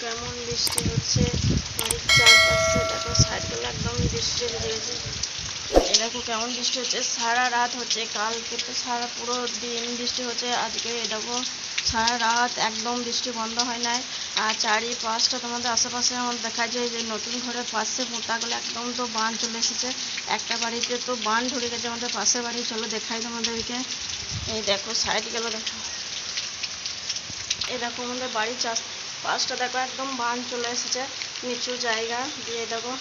কেমন বৃষ্টি হচ্ছে বাড়ির চারপাশে। দেখো সাইডগুলো একদম বৃষ্টি হয়ে গেছে। এই দেখো কেমন বৃষ্টি হচ্ছে, সারা রাত হচ্ছে। কালকে তো সারা পুরো দিন বৃষ্টি হচ্ছে, আজকে এই দেখো সারা রাত একদম বৃষ্টি বন্ধ হয় নাই। আর চারিপাশটা তোমাদের আশেপাশে আমার দেখা যায় যে নতুন ঘরের পাশে মোটাগুলো একদম তো বান চলে এসেছে। একটা বাড়িতে তো বান ঢুকে গেছে, আমাদের পাশের বাড়ি। চলো দেখাই তোমাদেরকে। এই দেখো সাইডগুলো দেখো, এই দেখো আমাদের বাড়ির পাশটা দেখো একদম বান চলে এসেছে, নিচু জায়গা দিয়ে। দেখো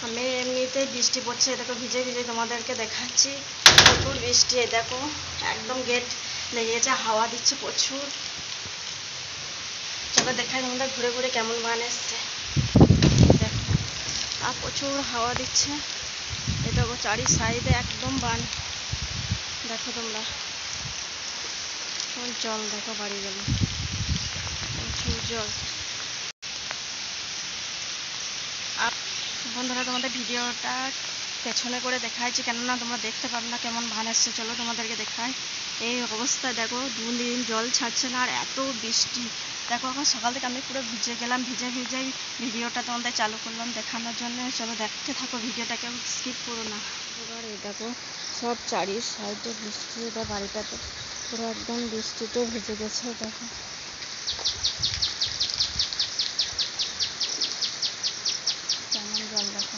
আমি এমনিতেই বৃষ্টি পড়ছে, দেখো ভিজে ভিজে তোমাদেরকে দেখাচ্ছি। প্রচুর বৃষ্টি, দেখো একদম গেট লেগে গেছে, হাওয়া দিচ্ছে প্রচুর। চলো দেখাই তোমাদের ঘুরে ঘুরে কেমন বান এসছে। দেখো আর প্রচুর হাওয়া দিচ্ছে। এই দেখো চারি সাইডে একদম বান। দেখো তোমরা জল, দেখো বাড়ি গেল প্রচুর জল। আর বন্ধুরা তোমাদের ভিডিওটা পেছনে করে দেখাচ্ছি, কেননা তোমরা দেখতে পাবে না কেমন বান এসছে। চলো তোমাদেরকে দেখাই। এই অবস্থা দেখো, 2 দিন জল ছাড়ছে না, আর এত বৃষ্টি। দেখো এখন সকাল থেকে আমি পুরো ভিজে গেলাম, ভিজে ভিজেই ভিডিওটা তোমাদের চালু করলাম দেখানোর জন্য। চলো দেখতে থাকো ভিডিওটাকে, স্কিপ করো না। এবার এই দেখো সব চারি সাইডে বৃষ্টি, এটা বাড়িটাতে পুরো একদম বৃষ্টিতে ভিজে গেছে। দেখো কেমন জল, দেখো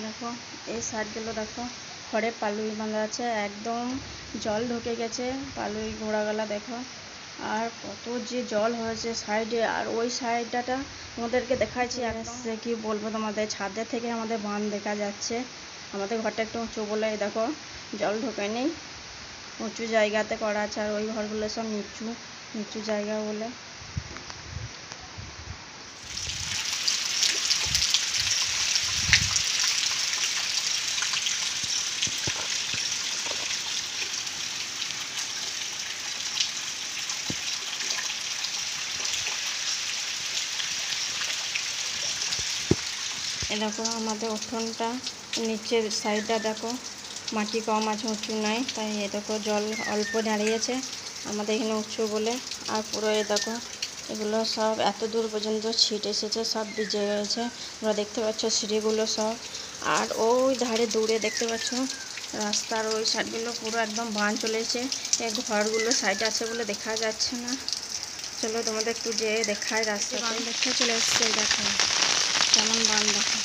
দেখো এই সাইডগুলো দেখো ঘরে পালুই বাঁধা আছে, একদম জল ঢুকে গেছে পালুই ঘোড়াগুলা দেখো। আর কত যে জল হয়েছে সাইডে, আর ওই সাইডটা তোমাদেরকে দেখাচ্ছি। সে কি বলবো তোমাদের, ছাদে থেকে আমাদের বাঁধ দেখা যাচ্ছে। আমাদের ঘরটা একটু উঁচু বলে দেখো জল ঢোকেনি, উঁচু জায়গাতে করা আছে। আর ওই ঘরগুলো সব নিচু নিচু জায়গা বলে। এ দেখো আমাদের উঠোনটা নিচের সাইডটা দেখো মাটি কম আছে, উঁচু নাই, তাই এ দেখো জল অল্প দাঁড়িয়েছে আমাদের এখানে উঁচু বলে। আর পুরো এ দেখো এগুলো সব এত দূর পর্যন্ত ছিট এসেছে, সব ভিজে গেছে। তোমরা দেখতে পাচ্ছ সিঁড়িগুলো সব। আর ওই ধারে দূরে দেখতে পাচ্ছ রাস্তার ওই সাইডগুলো পুরো একদম বান চলেছে। এই ঘরগুলো সাইডে আছে বলে দেখা যাচ্ছে না। চলো তোমাদের একটু যেয়ে দেখায়, রাস্তা বান দেখতে চলে এসছে। দেখো কেমন বান, দেখো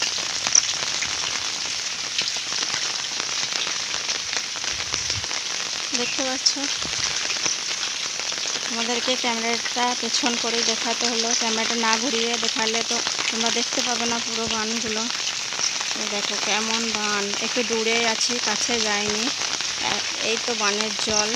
দেখতে পাচ্ছ। আমাদেরকে ক্যামেরাটা পেছন করেই দেখাতে হলো, ক্যামেরাটা না ঘুরিয়ে দেখালে তো তোমরা দেখতে পাবে না পুরো বানগুলো। দেখো কেমন বান, একটু দূরে আছি, কাছে যাইনি। এই তো বানের জল।